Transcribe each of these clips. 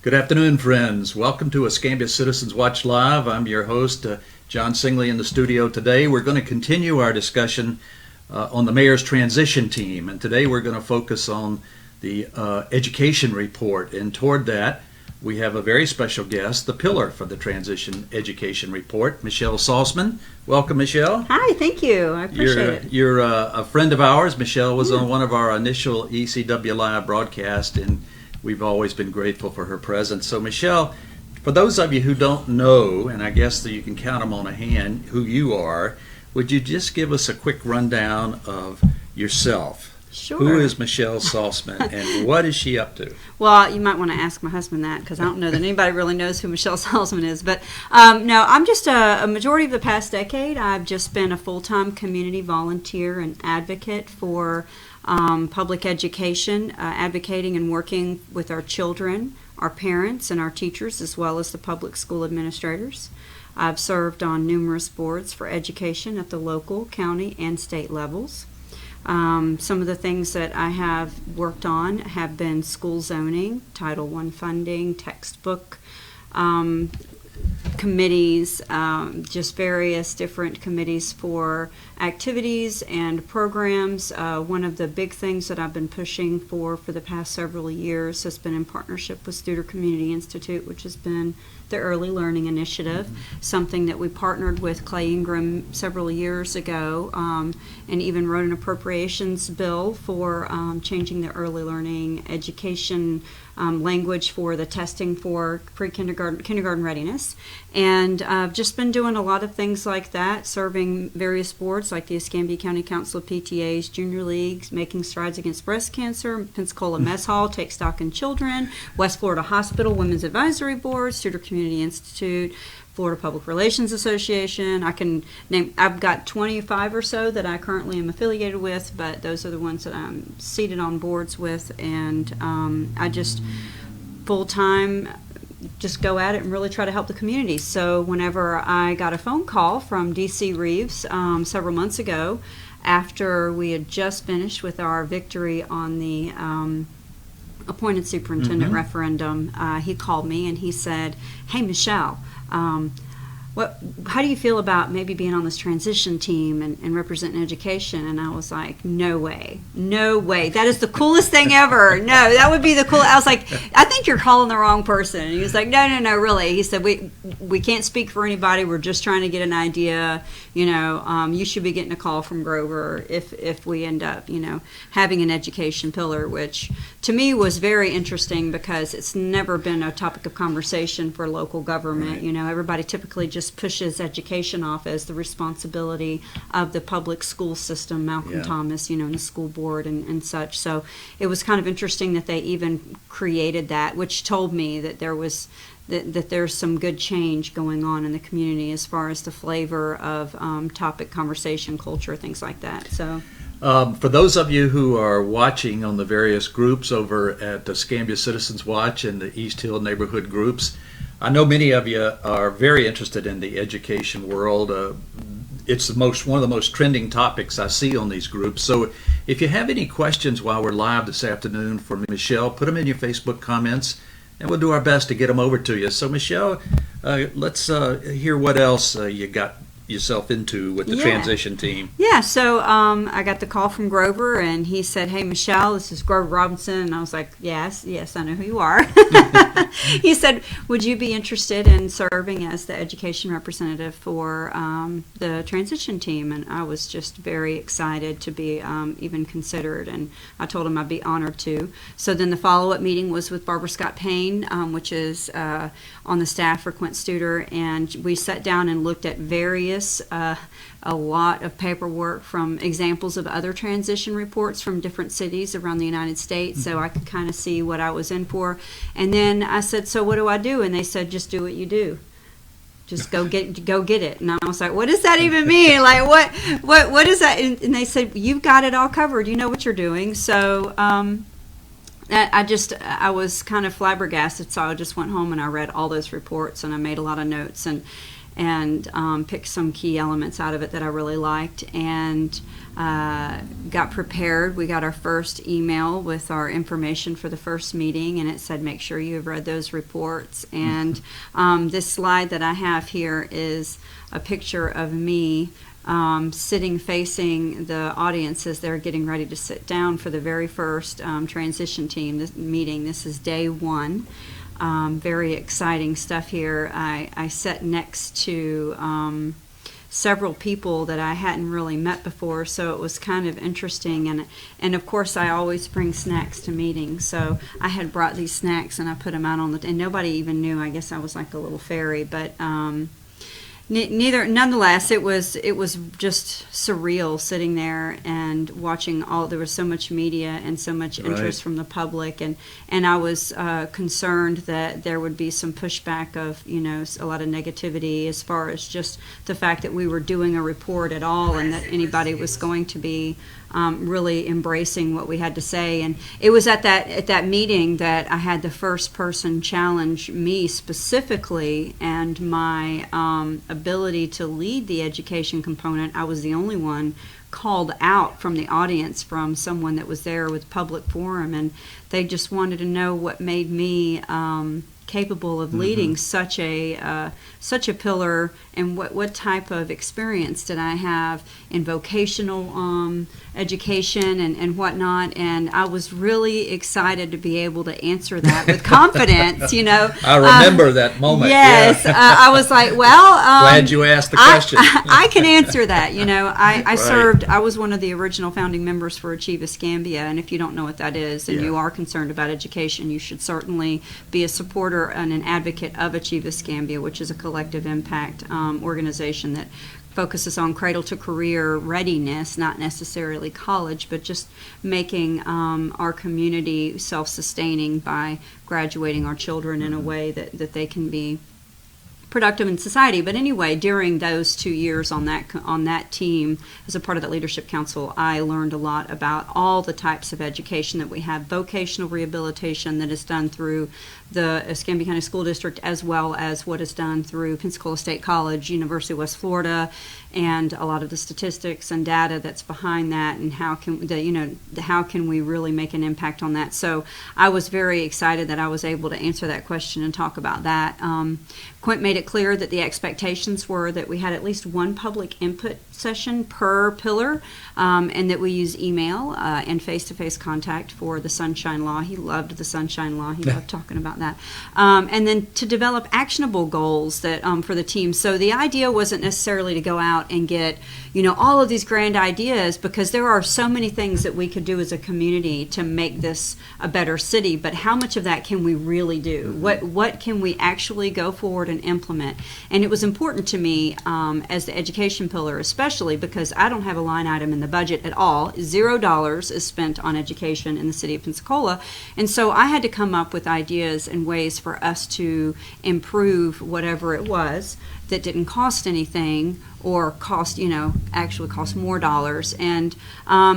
Good afternoon, friends. Welcome to Escambia Citizens Watch Live. I'm your host, John Singley, in the studio today. We're going to continue our discussion on the mayor's transition team, and today we're going to focus on the education report. And toward that, we have a very special guest, the pillar for the transition education report, Michelle Salzman. Welcome, Michelle. Hi, thank you. I appreciate it. You're a friend of ours. Michelle was on one of our initial ECW Live broadcasts, and we've always been grateful for her presence. So, Michelle, for those of you who don't know, and I guess that you can count them on a hand, who you are, would you just give us a quick rundown of yourself? Sure. Who is Michelle Salzman, and what is she up to? Well, you might want to ask my husband that, because I don't know that anybody really knows who Michelle Salzman is. But no, I'm just a majority of the past decade, I've just been a full-time community volunteer and advocate for public education, advocating and working with our children, our parents, and our teachers, as well as the public school administrators. I've served on numerous boards for education at the local, county, and state levels. Some of the things that I have worked on have been school zoning, Title I funding, textbook committees, just various different committees for activities and programs. One of the big things that I've been pushing for the past several years has been in partnership with Studer Community Institute, which has been the Early Learning Initiative, something that we partnered with Clay Ingram several years ago, and even wrote an appropriations bill for changing the early learning education language for the testing for kindergarten readiness. And I've just been doing a lot of things like that, serving various boards like the Escambia County Council of PTAs, Junior Leagues, Making Strides Against Breast Cancer, Pensacola Mess Hall, Take Stock in Children, West Florida Hospital Women's Advisory Board, Studer Community Institute, Florida Public Relations Association. I can name, I've got 25 or so that I currently am affiliated with, but those are the ones that I'm seated on boards with, and I just full-time just go at it and really try to help the community. So whenever I got a phone call from D.C. Reeves several months ago, after we had just finished with our victory on the appointed superintendent referendum, he called me and he said, "Hey, Michelle, how do you feel about maybe being on this transition team and representing education?" And I was like, no way. That is the coolest thing ever. No, that would be the cool. I was like, I think you're calling the wrong person. And he was like, no, really. He said, we can't speak for anybody. We're just trying to get an idea. You should be getting a call from Grover if we end up, having an education pillar, which to me was very interesting because it's never been a topic of conversation for local government. Right. Everybody typically just pushes education off as the responsibility of the public school system, Malcolm Thomas, and the school board and such. So it was kind of interesting that they even created that, which told me that that there's some good change going on in the community as far as the flavor of topic conversation, culture, things like that. So. For those of you who are watching on the various groups over at Escambia Citizens Watch and the East Hill neighborhood groups, I know many of you are very interested in the education world. It's one of the most trending topics I see on these groups. So if you have any questions while we're live this afternoon for Michelle, put them in your Facebook comments, and we'll do our best to get them over to you. So Michelle, let's hear what else you got yourself into with the transition team. Yeah, so I got the call from Grover, and he said, "Hey, Michelle, this is Grover Robinson." And I was like, yes, I know who you are. He said, "Would you be interested in serving as the education representative for the transition team?" And I was just very excited to be even considered, and I told him I'd be honored to. So then the follow-up meeting was with Barbara Scott Payne, which is on the staff for Quint Studer, and we sat down and looked at various a lot of paperwork from examples of other transition reports from different cities around the United States, so I could kind of see what I was in for. And then I said, "So what do I do?" And they said, "Just do what you do. Just go get it." And I was like, "What does that even mean? Like, what is that?" And they said, "You've got it all covered. You know what you're doing." So I was kind of flabbergasted. So I just went home and I read all those reports and I made a lot of notes, and and picked some key elements out of it that I really liked, and got prepared. We got our first email with our information for the first meeting, and it said, make sure you have read those reports. And this slide that I have here is a picture of me sitting facing the audience as they're getting ready to sit down for the very first transition team meeting. This is day one. Very exciting stuff here. I sat next to several people that I hadn't really met before, so it was kind of interesting. And of course, I always bring snacks to meetings, so I had brought these snacks and I put them out on and nobody even knew. I guess I was like a little fairy, but nonetheless, it was just surreal sitting there and watching there was so much media and so much interest from the public, and I was concerned that there would be some pushback of a lot of negativity as far as just the fact that we were doing a report at all, and that anybody was going to be really embracing what we had to say. And it was at that meeting that I had the first person challenge me specifically and my ability to lead the education component. I was the only one called out from the audience from someone that was there with public forum, and they just wanted to know what made me capable of leading such a pillar, and what type of experience did I have in vocational education and whatnot. And I was really excited to be able to answer that with confidence. I remember that moment. Yes, yeah. I was like, well, glad you asked the question. I can answer that. I Right. served. I was one of the original founding members for Achieve Escambia, and if you don't know what that is, and you are concerned about education, you should certainly be a supporter and an advocate of Achieve Escambia, which is a collective impact organization that focuses on cradle to career readiness, not necessarily college, but just making our community self-sustaining by graduating our children in a way that they can be productive in society. But anyway, during those 2 years on that team, as a part of that leadership council, I learned a lot about all the types of education that we have. Vocational rehabilitation that is done through the Escambia County School District, as well as what is done through Pensacola State College, University of West Florida, and a lot of the statistics and data that's behind that, and how can we really make an impact on that. So I was very excited that I was able to answer that question and talk about that. Quint made it clear that the expectations were that we had at least one public input session per pillar, and that we use email and face-to-face contact for the Sunshine Law. He loved the Sunshine Law. He loved talking about that. And then to develop actionable goals that for the team. So the idea wasn't necessarily to go out and get all of these grand ideas, because there are so many things that we could do as a community to make this a better city, but how much of that can we really do? What can we actually go forward and implement? And it was important to me as the education pillar, especially because I don't have a line item in the budget at all. $0 is spent on education in the city of Pensacola, and so I had to come up with ideas and ways for us to improve whatever it was that didn't cost anything, or actually cost more dollars. And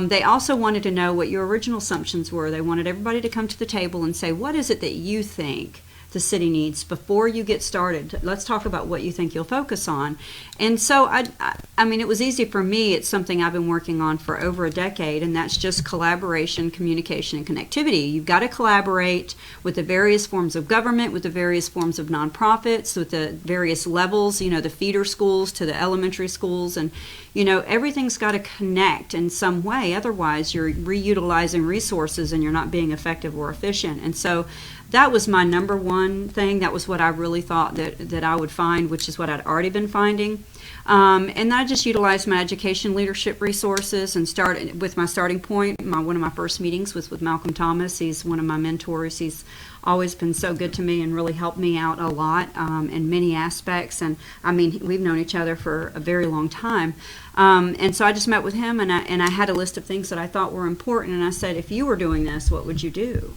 they also wanted to know what your original assumptions were. They wanted everybody to come to the table and say, what is it that you think the city needs before you get started? Let's talk about what you think you'll focus on. And so I mean, it was easy for me. It's something I've been working on for over a decade, and that's just collaboration, communication, and connectivity. You've got to collaborate with the various forms of government, with the various forms of nonprofits, with the various levels, the feeder schools to the elementary schools, and everything's got to connect in some way. Otherwise, you're reutilizing resources and you're not being effective or efficient. And so that was my number one thing. That was what I really thought that I would find, which is what I'd already been finding. And I just utilized my education leadership resources and started with my starting point. One of my first meetings was with Malcolm Thomas. He's one of my mentors. He's always been so good to me and really helped me out a lot in many aspects. And I mean, we've known each other for a very long time. And so I just met with him, and I had a list of things that I thought were important. And I said, if you were doing this, what would you do?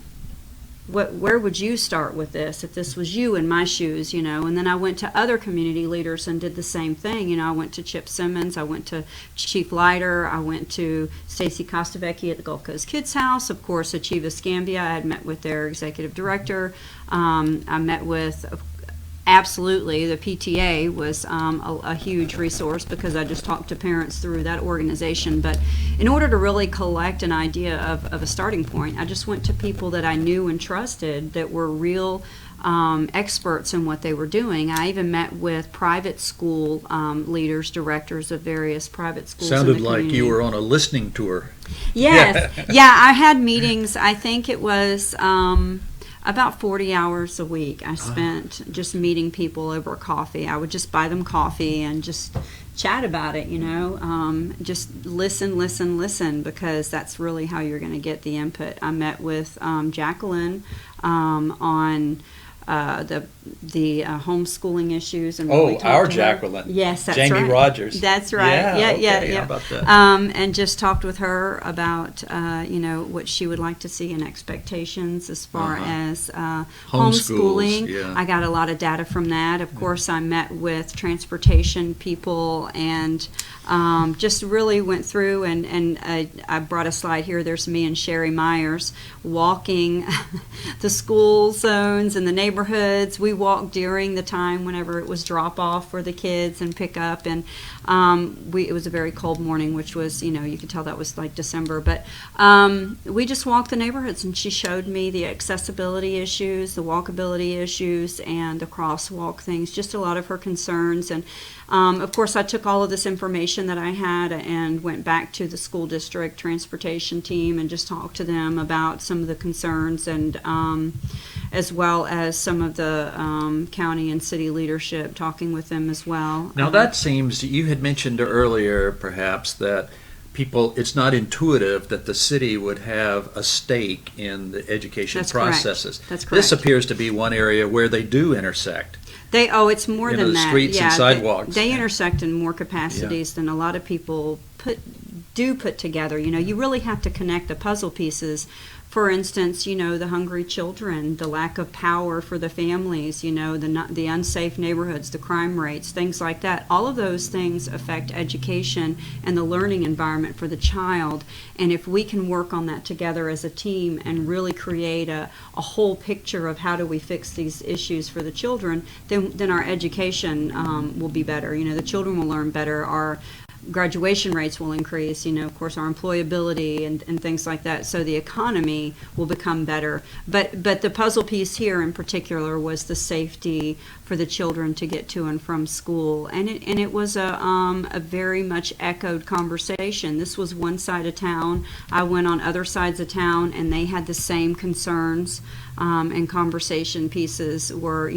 Where would you start with this if this was you in my shoes, And then I went to other community leaders and did the same thing. I went to Chip Simmons, I went to Chief Leiter, I went to Stacy Costavecchi at the Gulf Coast Kids House, of course, Achieve Escambia. I had met with their executive director. I met with Absolutely. The PTA was a huge resource because I just talked to parents through that organization. But in order to really collect an idea of a starting point, I just went to people that I knew and trusted that were real experts in what they were doing. I even met with private school leaders, directors of various private schools. Sounded in the like community. you were on a listening tour. Yes. Yeah, I had meetings. I think it was about 40 hours a week I spent just meeting people over coffee. I would just buy them coffee and just chat about it, just listen, because that's really how you're going to get the input. I met with Jacqueline on the homeschooling issues. And really our talked to her. Jacqueline. Yes, that's Jamie right. Rogers. That's right. Yeah. How about that? And just talked with her about, what she would like to see in expectations as far as homeschooling. Yeah. I got a lot of data from that. Of course, I met with transportation people and just really went through and I brought a slide here. There's me and Sherry Myers walking the school zones and the neighborhoods. We walked during the time whenever it was drop off for the kids and pick up, and it was a very cold morning, which was, you could tell that was like December, but we just walked the neighborhoods and she showed me the accessibility issues, the walkability issues, and the crosswalk things, just a lot of her concerns. And of course, I took all of this information that I had and went back to the school district transportation team and just talked to them about some of the concerns, and as well as some of the county and city leadership, talking with them as well. Now that seems, you had mentioned earlier perhaps that it's not intuitive that the city would have a stake in the education That's processes. Correct. That's correct. This appears to be one area where they do intersect. It's more than the that. Streets and sidewalks. They intersect in more capacities than a lot of people put together. You really have to connect the puzzle pieces. For instance, the hungry children, the lack of power for the families, the unsafe neighborhoods, the crime rates, things like that. All of those things affect education and the learning environment for the child. And if we can work on that together as a team and really create a whole picture of how do we fix these issues for the children, then our education will be better. The children will learn better. Our graduation rates will increase, of course, our employability and things like that. So the economy will become better. But the puzzle piece here in particular was the safety for the children to get to and from school. And it was a very much echoed conversation. This was one side of town. I went on other sides of town and they had the same concerns. And conversation pieces were,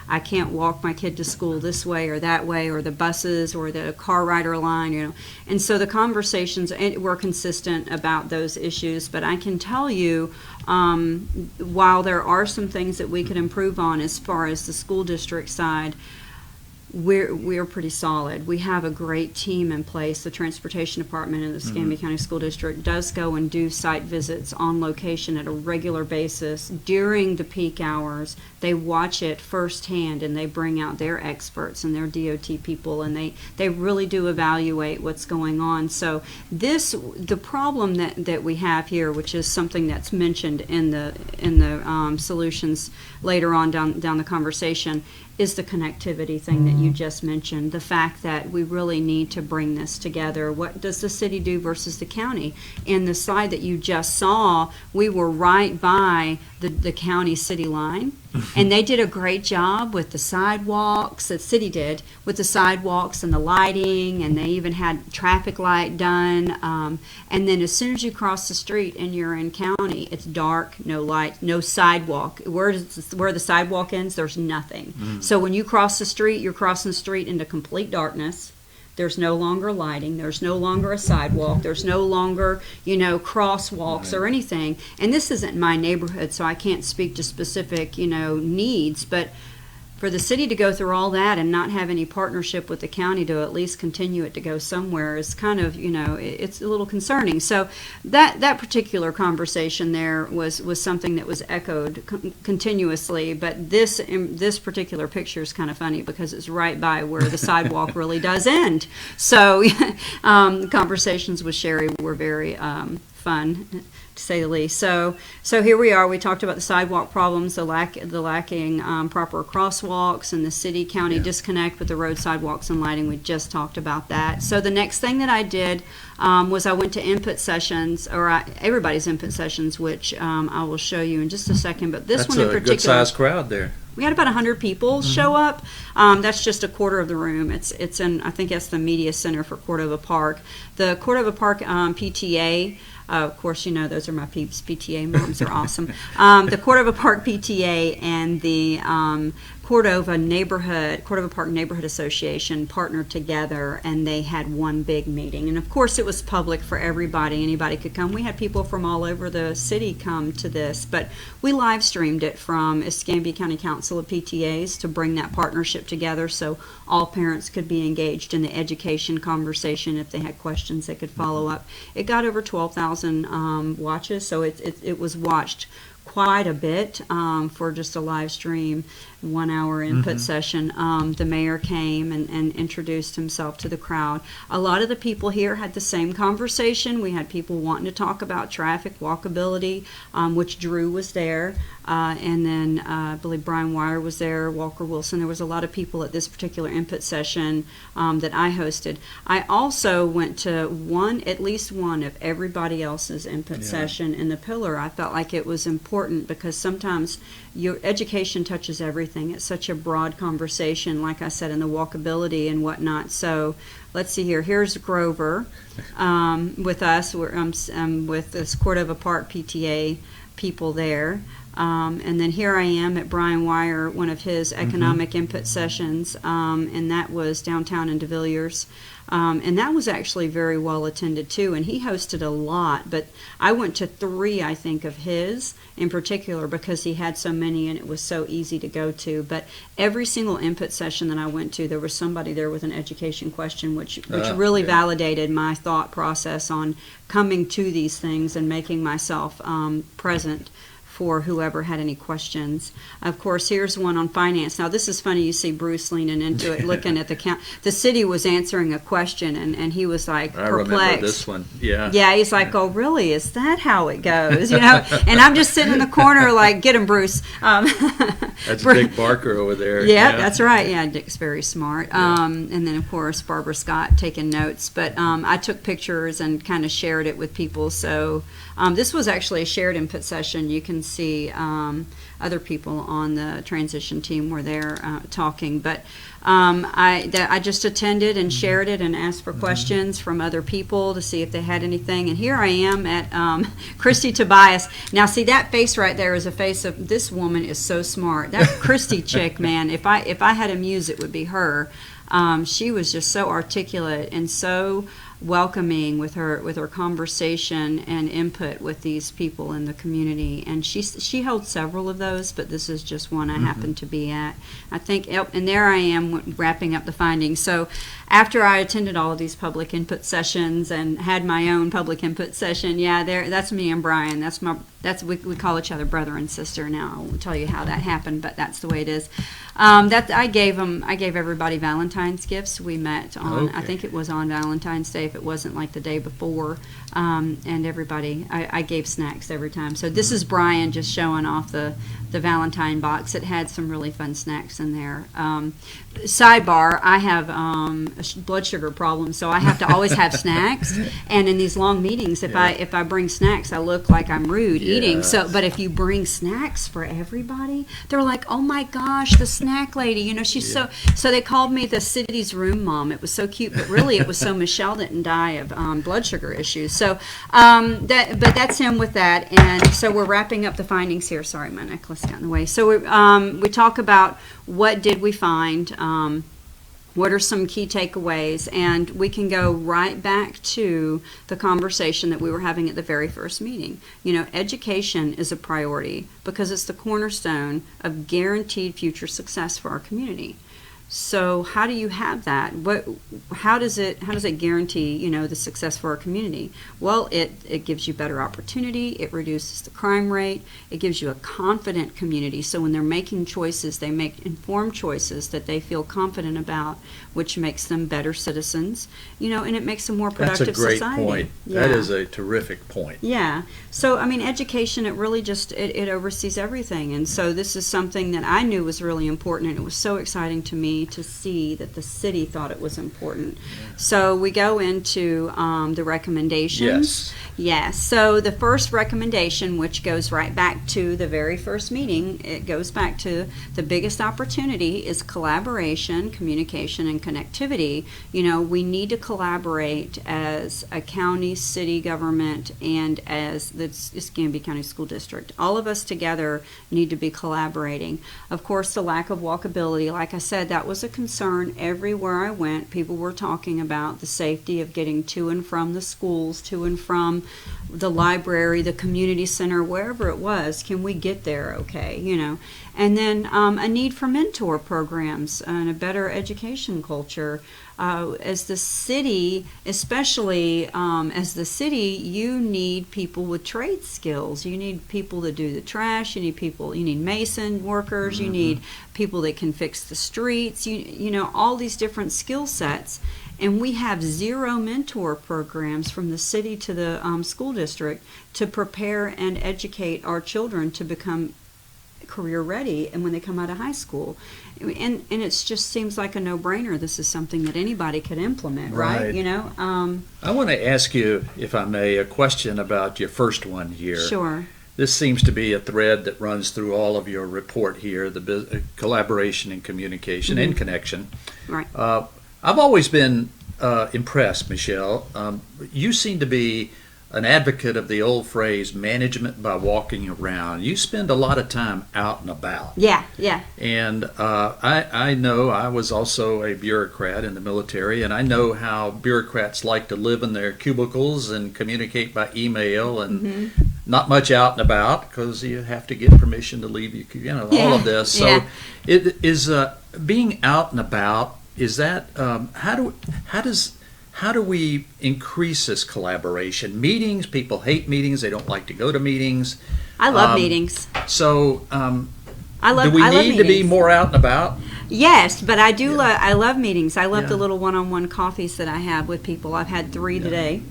I can't walk my kid to school this way, or the buses or the car rider line, And so the conversations were consistent about those issues. But I can tell you, while there are some things that we could improve on as far as the school district side, we're pretty solid. We have a great team in place. The transportation department in the Escambia County School District does go and do site visits on location at a regular basis during the peak hours. They watch it firsthand and they bring out their experts and their DOT people, and they really do evaluate what's going on. So the problem that we have here, which is something that's mentioned in the solutions later on down the conversation, is the connectivity thing that you just mentioned. The fact that we really need to bring this together. What does the city do versus the county? In the slide that you just saw, we were right by the county city line, and they did a great job with the sidewalks. The city did with the sidewalks and the lighting, and they even had traffic light done. And then as soon as you cross the street and you're in county, it's dark, no light, no sidewalk. Where the sidewalk ends, there's nothing. So when you cross the street, you're crossing the street into complete darkness. There's no longer lighting. There's no longer a sidewalk. There's no longer, crosswalks or anything. And this isn't my neighborhood, so I can't speak to specific, needs. But for the city to go through all that and not have any partnership with the county to at least continue it to go somewhere is kind of, it's a little concerning. So that particular conversation there was something that was echoed continuously. But this particular picture is kind of funny because it's right by where the sidewalk really does end. So conversations with Sherry were very fun, to say the least. So here we are. We talked about the sidewalk problems, the lacking proper crosswalks, and the city-county disconnect with the road, sidewalks, and lighting. We just talked about that. So the next thing that I did was I went to input sessions, everybody's input sessions, which I will show you in just a second. But this one in particular, that's a good-sized crowd there. We had about 100 people show up. That's just a quarter of the room. It's in, I think that's the media center for Cordova Park. The Cordova Park PTA, of course, you know, those are my peeps. PTA moms are awesome. The Cordova Park PTA and the Cordova Park Neighborhood Association partnered together, and they had one big meeting. And of course, it was public for everybody. Anybody could come. We had people from all over the city come to this, but we live streamed it from Escambia County Council of PTAs to bring that partnership together, so all parents could be engaged in the education conversation. If they had questions, they could follow up. It got over 12,000 watches, so it was watched quite a bit for just a live stream, 1 hour input session. The mayor came and introduced himself to the crowd. A lot of the people here had the same conversation. We had people wanting to talk about traffic, walkability, which Drew was there, and then I believe Brian Wire was there, Walker Wilson. There was a lot of people at this particular input session that I hosted. I also went to at least one of everybody else's input session in the pillar. I felt like it was important because sometimes your education touches everything. It's such a broad conversation, like I said, in the walkability and whatnot. So let's see here. Here's Grover with us. I'm with this Cordova Park PTA people there. And then here I am at Brian Wire, one of his economic input sessions, and that was downtown in De Villiers. And that was actually very well attended too, and he hosted a lot, but I went to 3, I think, of his in particular because he had so many and it was so easy to go to. But every single input session that I went to, there was somebody there with an education question, which really validated my thought process on coming to these things and making myself present for whoever had any questions. Of course, here's one on finance. Now, this is funny. You see Bruce leaning into it, looking at the count. The city was answering a question, and he was like perplexed. I remember this one. Yeah. Yeah, he's like, "Oh, really? Is that how it goes?" You know. And I'm just sitting in the corner, like, "Get him, Bruce." That's Dick Barker over there. Yeah, that's right. Yeah, Dick's very smart. Yeah. And then, of course, Barbara Scott taking notes. But I took pictures and kind of shared it with people. So this was actually a shared input session. You can see other people on the transition team were there talking, but I just attended and shared it and asked for questions from other people to see if they had anything. And here I am at Christy Tobias. Now, see, that face right there is a face of this woman is so smart. That Christy chick, man. If I had a muse, it would be her. She was just so articulate and so welcoming with her conversation and input with these people in the community, and she held several of those, but this is just one I happened to be at. I think, and there I am wrapping up the findings. So after I attended all of these public input sessions and had my own public input session, that's me and Brian. We call each other brother and sister now. I won't tell you how that happened, but that's the way it is. I gave everybody Valentine's gifts. We met on, I think it was on Valentine's Day, if it wasn't like the day before, and everybody, I gave snacks every time. So this is Brian just showing off the Valentine box. It had some really fun snacks in there. Sidebar, I have a blood sugar problem, so I have to always have snacks. And in these long meetings, if I bring snacks, I look like I'm rude eating. So, but if you bring snacks for everybody, they're like, "Oh my gosh, the snack lady!" You know, she's so. So they called me the city's room mom. It was so cute, but really it was so Michelle didn't die of blood sugar issues. So but that's him with that. And so we're wrapping up the findings here. Sorry, my necklace got in the way. So we talk about what did we find. What are some key takeaways? And we can go right back to the conversation that we were having at the very first meeting. You know, education is a priority because it's the cornerstone of guaranteed future success for our community. So how do you have that? How does it guarantee, the success for our community? Well, it gives you better opportunity, it reduces the crime rate, it gives you a confident community. So when they're making choices, they make informed choices that they feel confident about, which makes them better citizens, and it makes them more productive society. That's a great point. Yeah. That is a terrific point. Yeah. So, education, it really just, it oversees everything. And so this is something that I knew was really important, and it was so exciting to me to see that the city thought it was important. Yeah. So we go into the recommendations. Yes. So the first recommendation, which goes right back to the very first meeting, it goes back to the biggest opportunity is collaboration, communication, and connectivity. We need to collaborate as a county, city government, and as the Escambia County School District. All of us together need to be collaborating. Of course, the lack of walkability, like I said, that was a concern everywhere I went. People were talking about the safety of getting to and from the schools, to and from the library, the community center, wherever it was. Can we get there okay, And then a need for mentor programs and a better education culture. As the city, especially as the city, you need people with trade skills. You need people that do the trash. You need mason workers. You need people that can fix the streets. All these different skill sets. And we have 0 mentor programs from the city to the school district to prepare and educate our children to become career ready and when they come out of high school. And it just seems like a no-brainer. This is something that anybody could implement, right? I want to ask you, if I may, a question about your first one here. Sure. This seems to be a thread that runs through all of your report here, the collaboration and communication and connection. Right. I've always been impressed, Michelle. You seem to be an advocate of the old phrase, management by walking around. You spend a lot of time out and about. Yeah. And I know I was also a bureaucrat in the military, and I know how bureaucrats like to live in their cubicles and communicate by email and not much out and about because you have to get permission to leave, all of this. So it is being out and about, is that, how do we increase this collaboration? Meetings, people hate meetings. They don't like to go to meetings. I love meetings. So I love do we need to be meetings. more out and about? Yes, but I do I love meetings. I love the little one-on-one coffees that I have with people. I've had 3 today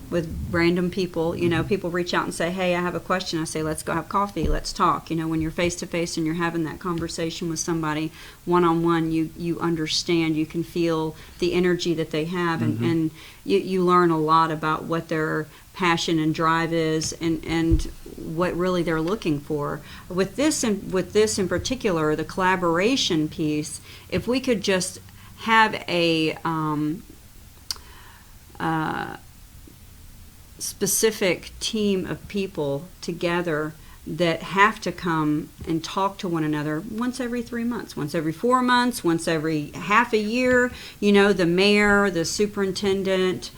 with random people. People reach out and say, hey, I have a question. I say, let's go have coffee. Let's talk. When you're face-to-face and you're having that conversation with somebody one-on-one, you understand, you can feel the energy that they have, and you learn a lot about what their passion and drive is and what really they're looking for. With this in particular, the collaboration piece, if we could just have a specific team of people together that have to come and talk to one another once every 3 months, once every 4 months, once every half a year. The mayor, the superintendent,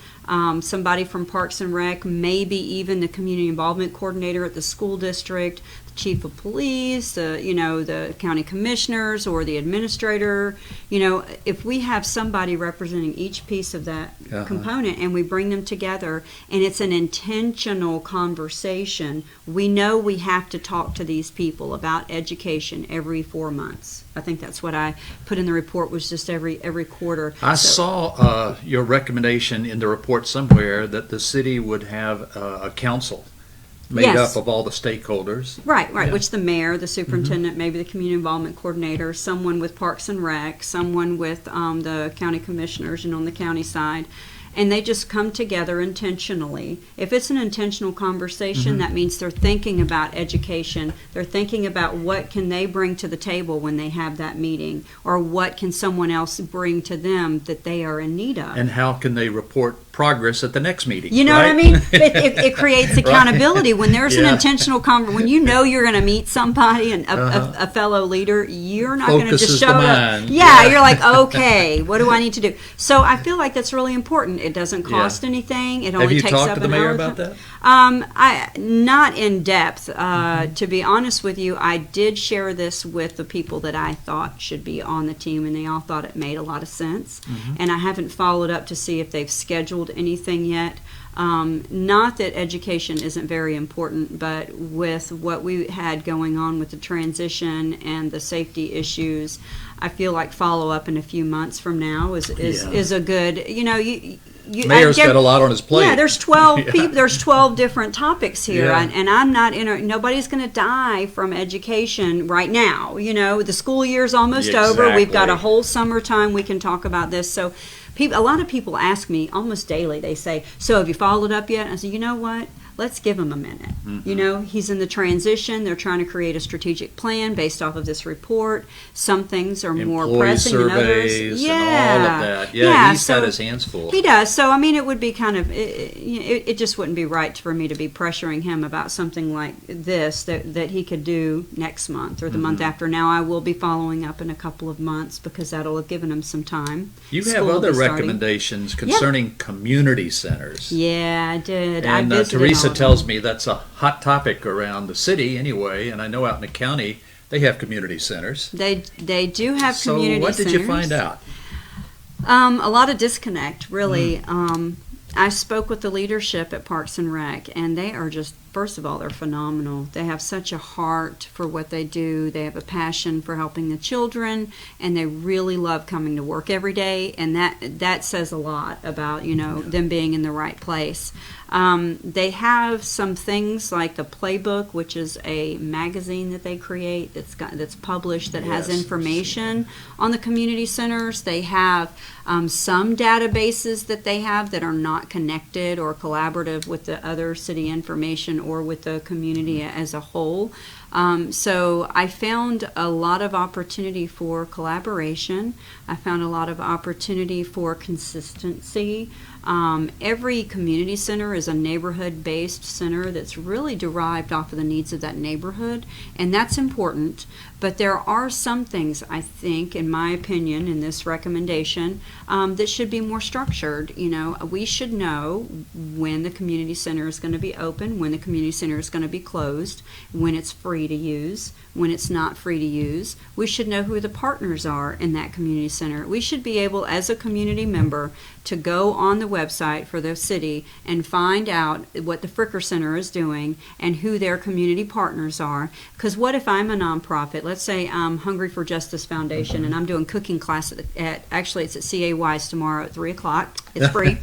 somebody from Parks and Rec, maybe even the community involvement coordinator at the school district, the chief of police, the county commissioners or the administrator. If we have somebody representing each piece of that component and we bring them together and it's an intentional conversation, we know we have to talk to these people about education every 4 months. I think that's what I put in the report, was just every quarter. I saw your recommendation in the report somewhere that the city would have a council made up of all the stakeholders. Right, which the mayor, the superintendent, maybe the community involvement coordinator, someone with Parks and Rec, someone with the county commissioners, on the county side. And they just come together intentionally. If it's an intentional conversation, that means they're thinking about education. They're thinking about what can they bring to the table when they have that meeting, or what can someone else bring to them that they are in need of. And how can they report progress at the next meeting? You know what I mean? It creates accountability. When there's an intentional conversation, when you know you're going to meet somebody and a fellow leader, you're not going to just show up. Yeah, you're like, okay, what do I need to do? So I feel like that's really important. It doesn't cost anything. It Have only you takes talked up to the an mayor hour. about that? I not in depth. To be honest with you, I did share this with the people that I thought should be on the team, and they all thought it made a lot of sense. And I haven't followed up to see if they've scheduled anything yet. Not that education isn't very important, but with what we had going on with the transition and the safety issues, I feel like follow up in a few months from now is a good, Mayor's got a lot on his plate. Yeah, there's 12 people. There's 12 different topics here, Yeah. and I'm not nobody's going to die from education right now. The school year's almost over. We've got a Exactly. whole summertime. We can talk about this. So, a lot of people ask me almost daily. They say, "So have you followed up yet?" I say, "You know what? Let's give him a minute. He's in the transition. They're trying to create a strategic plan based off of this report. Some things are more Employee pressing than others. surveys and all of that. Yeah, he's got his hands full. He does. So, it would be kind of, it just wouldn't be right for me to be pressuring him about something like this that he could do next month or the month after. Now, I will be following up in a couple of months because that'll have given him some time. You have School will other be starting. recommendations concerning community centers. Yeah, I did. And I visited Teresa all of tells them. me that's a hot topic around the city anyway, and I know out in the county they have community centers. They do have So community what did you centers. find out? A lot of disconnect, really. I spoke with the leadership at Parks and Rec, and they are just, first of all, they're phenomenal. They have such a heart for what they do. They have a passion for helping the children, and they really love coming to work every day, and that says a lot about, them being in the right place. They have some things like the Playbook, which is a magazine that they create that's published that has Yes, information on the community centers. They have some databases that they have that are not connected or collaborative with the other city information or with the community as a whole. So I found a lot of opportunity for collaboration. I found a lot of opportunity for consistency. Every community center is a neighborhood-based center that's really derived off of the needs of that neighborhood, and that's important. But there are some things, I think, in my opinion, in this recommendation, that should be more structured. We should know when the community center is going to be open, when the community center is going to be closed, when it's free to use, when it's not free to use. We should know who the partners are in that community center. We should be able, as a community member, to go on the website for the city and find out what the Fricker Center is doing and who their community partners are. Because what if I'm a nonprofit? Let's say I'm Hungry for Justice Foundation and I'm doing cooking class actually it's at CA Wise tomorrow at 3 o'clock. It's free.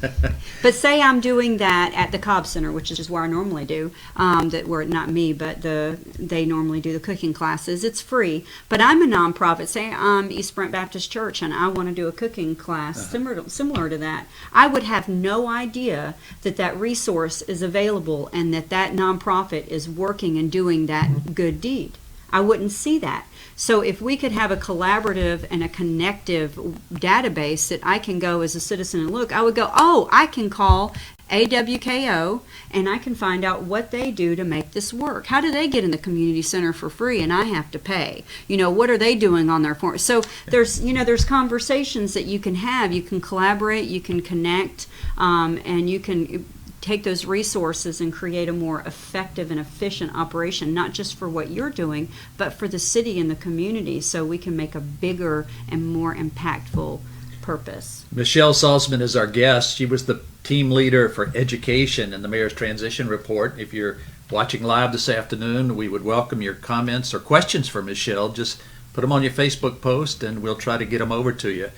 But say I'm doing that at the Cobb Center, which is where I normally do, not me, but they normally do the cooking classes. It's free. But I'm a nonprofit. Say I'm East Brent Baptist Church and I want to do a cooking class similar to that. I would have no idea that resource is available and that nonprofit is working and doing that good deed. I wouldn't see that. So if we could have a collaborative and a connective database that I can go as a citizen and look, I would go, I can call AWKO and I can find out what they do to make this work. How do they get in the community center for free and I have to pay? What are they doing on their form? So there's conversations that you can have. You can collaborate, you can connect, and you can take those resources and create a more effective and efficient operation, not just for what you're doing, but for the city and the community, so we can make a bigger and more impactful purpose. Michelle Salzman is our guest. She was the team leader for education in the Mayor's Transition Report. If you're watching live this afternoon, we would welcome your comments or questions for Michelle. Just put them on your Facebook post and we'll try to get them over to you.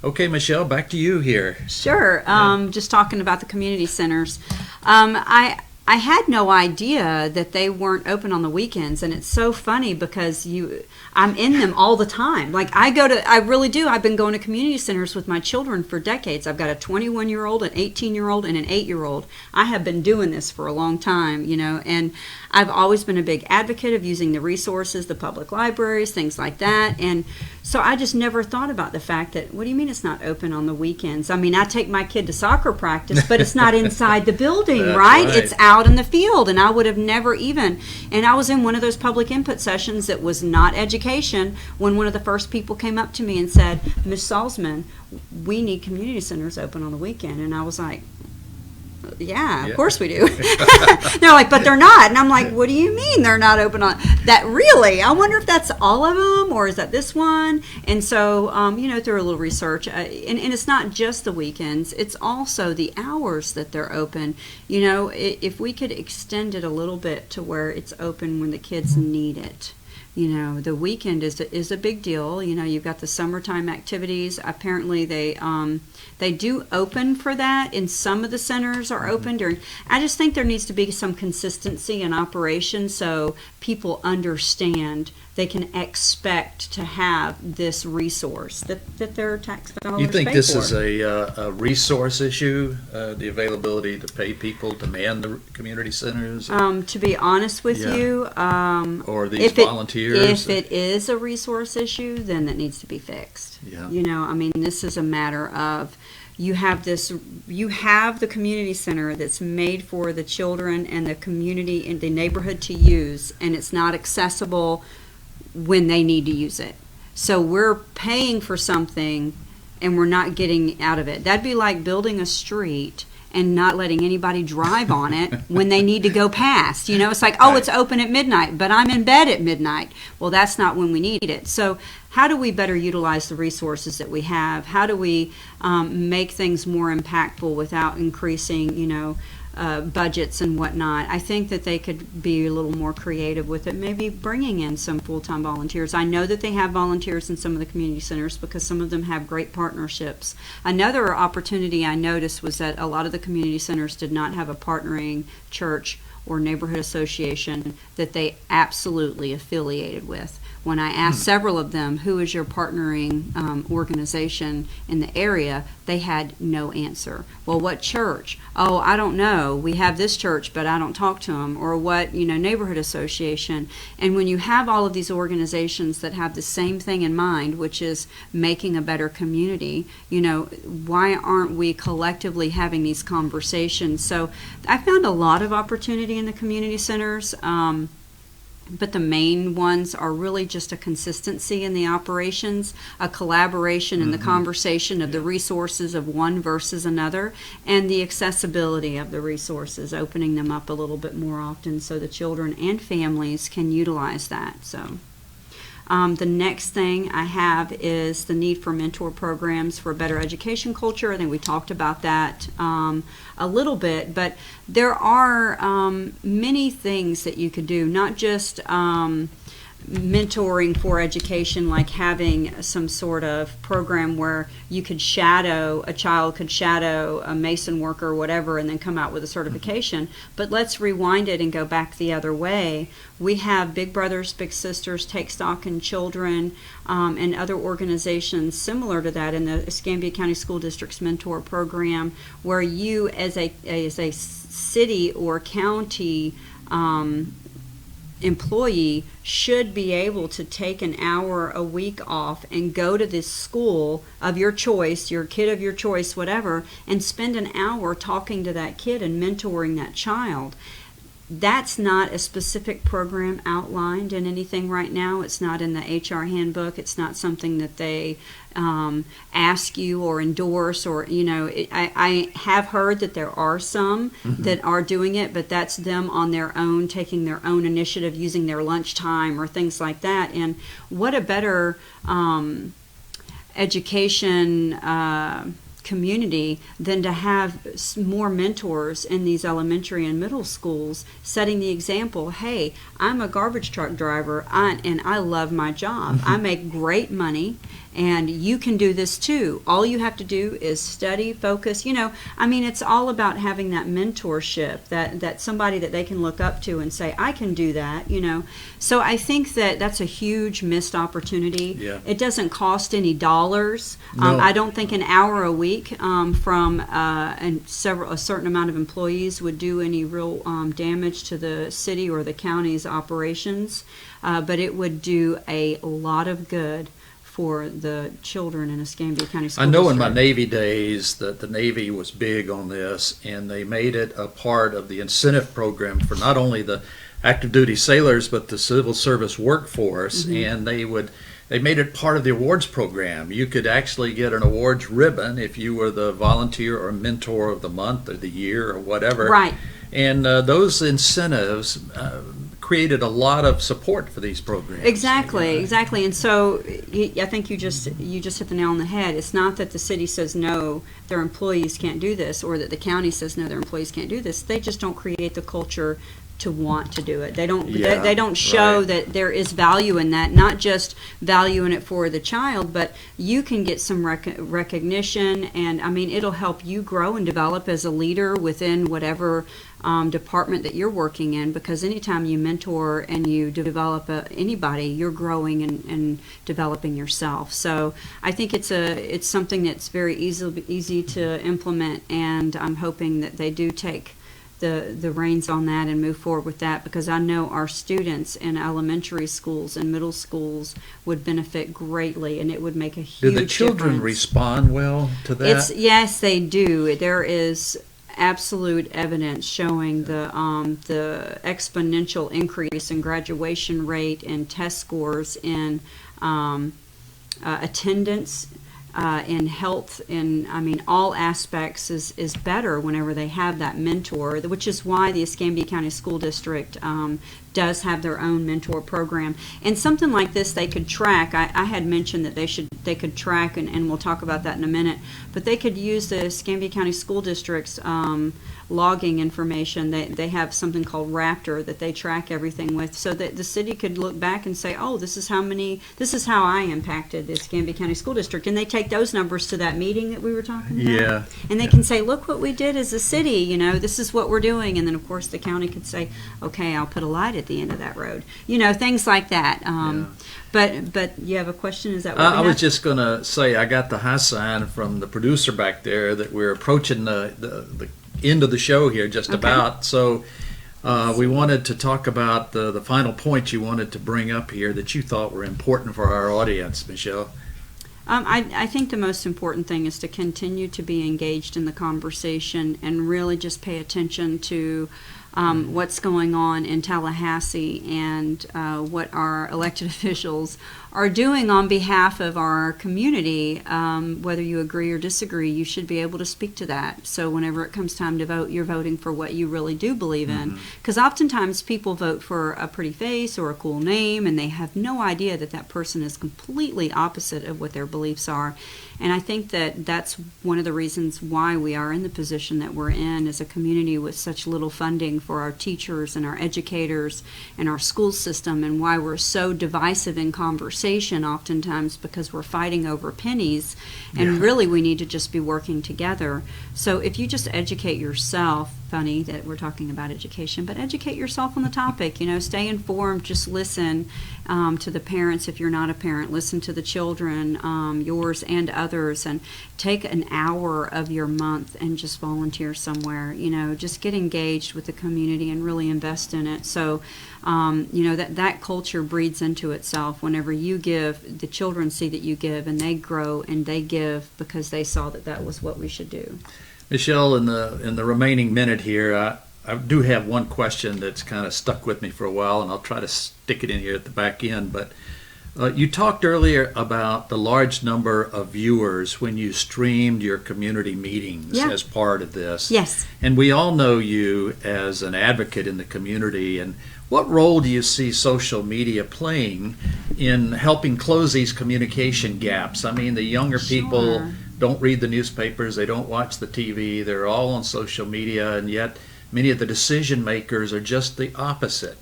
Okay, Michelle, back to you here. Sure. Just talking about the community centers. I had no idea that they weren't open on the weekends, and it's so funny because I'm in them all the time. Like I really do. I've been going to community centers with my children for decades. I've got a 21-year-old, an 18-year-old, and an 8-year-old. I have been doing this for a long time, and I've always been a big advocate of using the resources, the public libraries, things like that. And so I just never thought about the fact that, what do you mean it's not open on the weekends? I mean, I take my kid to soccer practice, but it's not inside the building, That's right? right. It's out out in the field, and I would have never even, and I was in one of those public input sessions that was not education, when one of the first people came up to me and said, Ms. Salzman, we need community centers open on the weekend. And I was like, yeah, of course we do. They're like, but they're not. And I'm like, what do you mean they're not open on that? Really? I wonder if that's all of them, or is that this one? And so, through a little research, and it's not just the weekends, it's also the hours that they're open. If we could extend it a little bit to where it's open when the kids need it. The weekend is a big deal. You've got the summertime activities. Apparently, they do open for that, and some of the centers are open during. I just think there needs to be some consistency in operation so people understand they can expect to have this resource that their tax dollars You think pay this for. is a resource issue, the availability to pay people to man the community centers? To be honest with you, or these volunteers? If it is a resource issue, then that needs to be fixed. Yeah. This is a matter of you have the community center that's made for the children and the community and the neighborhood to use, and it's not accessible when they need to use it. So we're paying for something and we're not getting out of it. That'd be like building a street and not letting anybody drive on it when they need to go past. It's like, oh, it's open at midnight, but I'm in bed at midnight. Well, that's not when we need it. So how do we better utilize the resources that we have? How do we make things more impactful without increasing, budgets and whatnot? I think that they could be a little more creative with it, maybe bringing in some full-time volunteers. I know that they have volunteers in some of the community centers because some of them have great partnerships. Another opportunity I noticed was that a lot of the community centers did not have a partnering church or neighborhood association that they absolutely affiliated with. When I asked several of them, who is your partnering organization in the area, they had no answer. Well, what church? Oh, I don't know. We have this church, but I don't talk to them. Or what, neighborhood association. And when you have all of these organizations that have the same thing in mind, which is making a better community, why aren't we collectively having these conversations? So I found a lot of opportunity in the community centers. But the main ones are really just a consistency in the operations, a collaboration in the conversation of the resources of one versus another, and the accessibility of the resources, opening them up a little bit more often so the children and families can utilize that. So the next thing I have is the need for mentor programs for a better education culture. I think we talked about that a little bit, but there are many things that you could do, not just mentoring for education, like having some sort of program where you could a child could shadow a mason worker or whatever and then come out with a certification. But let's rewind it and go back the other way. We have Big Brothers Big Sisters Take Stock in Children and other organizations similar to that in the Escambia County School District's mentor program, where you as a city or county employee should be able to take an hour a week off and go to this school of your choice, your kid of your choice, whatever, and spend an hour talking to that kid and mentoring that child. That's not a specific program outlined in anything right now. It's not in the HR handbook. It's not something that they ask you or endorse, or I have heard that there are some that are doing it, but that's them on their own, taking their own initiative, using their lunchtime or things like that. And what a better education community than to have more mentors in these elementary and middle schools setting the example. Hey, I'm a garbage truck driver and I love my job. I make great money and you can do this too. All you have to do is study, focus. It's all about having that mentorship, that somebody that they can look up to and say, I can do that, So I think that's a huge missed opportunity. Yeah. It doesn't cost any dollars. No. I don't think an hour a week from a certain amount of employees would do any real damage to the city or the county's operations, but it would do a lot of good for the children in Escambia County School I know in District. my Navy days that the Navy was big on this, and they made it a part of the incentive program for not only the active duty sailors but the civil service workforce. And they made it part of the awards program. You could actually get an awards ribbon if you were the volunteer or mentor of the month or the year or whatever. Right. And those incentives created a lot of support for these programs. Exactly. And so I think you just hit the nail on the head. It's not that the city says no, their employees can't do this, or that the county says no, their employees can't do this. They just don't create the culture to want to do it. They don't. They don't show that there is value in that. Not just value in it for the child, but you can get some recognition, and I mean, it'll help you grow and develop as a leader within whatever department that you're working in. Because anytime you mentor and you develop anybody, you're growing and developing yourself. So I think it's something that's very easy to implement, and I'm hoping that they do take the reins on that and move forward with that, because I know our students in elementary schools and middle schools would benefit greatly, and it would make a huge difference. Do the children respond well to that? Yes, they do. There is absolute evidence showing the exponential increase in graduation rate and test scores, in attendance, in health, in all aspects is better whenever they have that mentor, which is why the Escambia County School District does have their own mentor program. And something like this they could track. I had mentioned that they could track, and we'll talk about that in a minute, but they could use the Escambia County School District's logging information. They have something called Raptor that they track everything with, so that the city could look back and say, oh, this is how I impacted the Escambia County School District, and they take those numbers to that meeting that we were talking about. And they can say, look what we did as a city, this is what we're doing. And then of course the county could say, okay, I'll put a light at the end of that road, things like that. But you have a question? Is that what I was just going to say, I got the high sign from the producer back there that we're approaching the end of the show here just about. So we wanted to talk about the final points you wanted to bring up here that you thought were important for our audience, Michelle. I think the most important thing is to continue to be engaged in the conversation and really just pay attention to what's going on in Tallahassee and what our elected officials are doing on behalf of our community. Whether you agree or disagree, you should be able to speak to that. So whenever it comes time to vote, you're voting for what you really do believe in. Because oftentimes people vote for a pretty face or a cool name, and they have no idea that that person is completely opposite of what their beliefs are. And I think that that's one of the reasons why we are in the position that we're in as a community with such little funding for our teachers and our educators and our school system, and why we're so divisive in conversation oftentimes, because we're fighting over pennies, and really we need to just be working together. So if you just educate yourself, funny that we're talking about education, but educate yourself on the topic, stay informed, just listen to the parents if you're not a parent, listen to the children, yours and others, and take an hour of your month and just volunteer somewhere, just get engaged with the community and really invest in it. So that culture breeds into itself. Whenever you give, the children see that you give, and they grow and they give because they saw that was what we should do. Michelle, in the remaining minute here, I do have one question that's kind of stuck with me for a while, and I'll try to stick it in here at the back end. But you talked earlier about the large number of viewers when you streamed your community meetings as part of this. Yes. And we all know you as an advocate in the community. And what role do you see social media playing in helping close these communication gaps? I mean, the younger people don't read the newspapers, they don't watch the TV, they're all on social media, and yet many of the decision makers are just the opposite.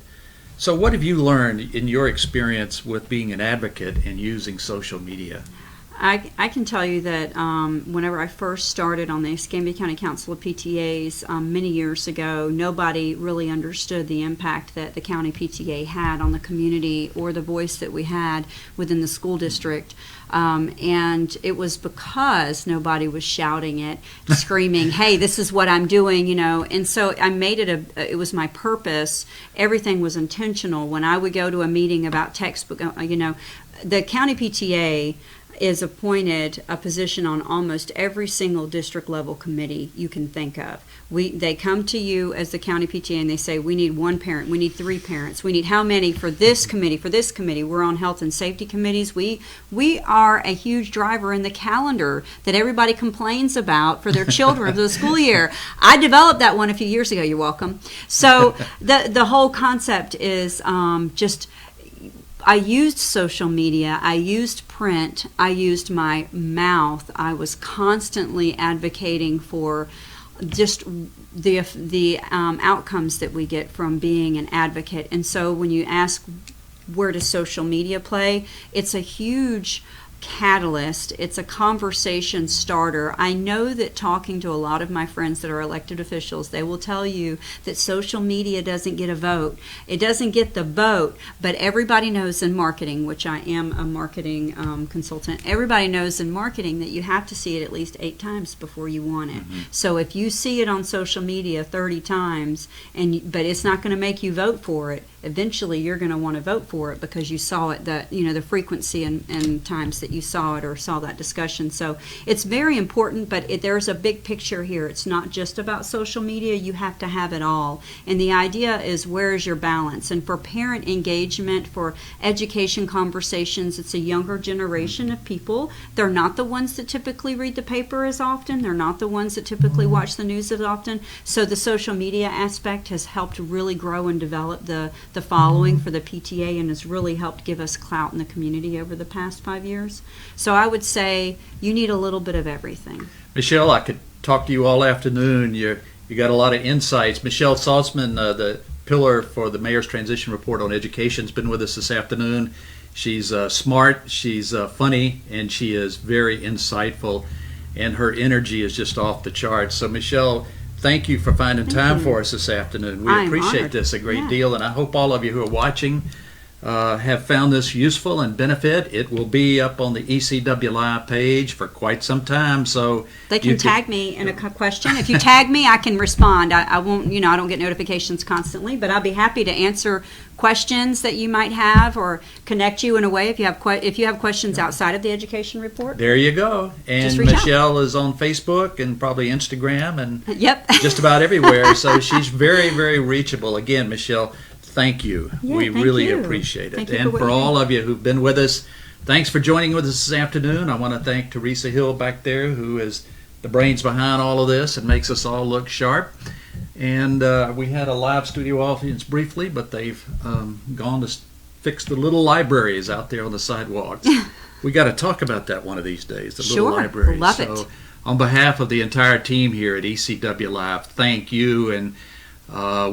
So what have you learned in your experience with being an advocate and using social media? I can tell you that whenever I first started on the Escambia County Council of PTAs many years ago, nobody really understood the impact that the county PTA had on the community or the voice that we had within the school district. And it was because nobody was shouting it, screaming, hey, this is what I'm doing, And so I made it was my purpose. Everything was intentional. When I would go to a meeting about textbook, the county PTA is appointed a position on almost every single district level committee you can think of. They come to you as the county PTA and they say, we need 1 parent, we need 3 parents, we need how many for this committee, for this committee. We're on health and safety committees. We are a huge driver in the calendar that everybody complains about for their children for the school year. I developed that one a few years ago. You're welcome. So the whole concept is just, I used social media, I used print, I used my mouth. I was constantly advocating for just the outcomes that we get from being an advocate. And so when you ask where does social media play, it's a huge catalyst. It's a conversation starter. I know that talking to a lot of my friends that are elected officials, they will tell you that social media doesn't get a vote. It doesn't get the vote, but everybody knows in marketing, which I am a marketing consultant, everybody knows in marketing that you have to see it at least 8 times before you want it. So if you see it on social media 30 times, but it's not going to make you vote for it, eventually you're going to want to vote for it because you saw it, the frequency and times that you saw it or saw that discussion. So it's very important, but there's a big picture here. It's not just about social media. You have to have it all. And the idea is, where is your balance? And for parent engagement, for education conversations, it's a younger generation of people. They're not the ones that typically read the paper as often. They're not the ones that typically watch the news as often. So the social media aspect has helped really grow and develop the following for the PTA, and has really helped give us clout in the community over the past 5 years. So I would say you need a little bit of everything. Michelle, I could talk to you all afternoon. You got a lot of insights. Michelle Salzman, the pillar for the Mayor's Transition Report on Education, has been with us this afternoon. She's smart, she's funny, and she is very insightful, and her energy is just off the charts. So Michelle, thank you for finding time for us this afternoon. We appreciate honored. this a great deal, and I hope all of you who are watching have found this useful and benefit. It will be up on the ECW Live page for quite some time, so they can tag me in a question. If you tag me, I can respond. I won't, I don't get notifications constantly, but I'll be happy to answer questions that you might have or connect you in a way if you have questions outside of the education report. There you go. And Michelle is on Facebook and probably Instagram and just about everywhere, so she's very, very reachable. Again, Michelle, thank you. We really appreciate it. And for all of you who've been with us, thanks for joining with us this afternoon. I want to thank Teresa Hill back there, who is the brains behind all of this and makes us all look sharp. And we had a live studio audience briefly, but they've gone to fix the little libraries out there on the sidewalks. We got to talk about that one of these days, the little libraries. Love it. On behalf of the entire team here at ECW Live, thank you, and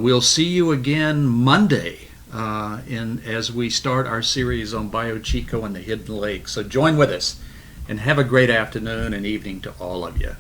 we'll see you again Monday as we start our series on Bio Chico and the Hidden Lake. So join with us, and have a great afternoon and evening to all of you.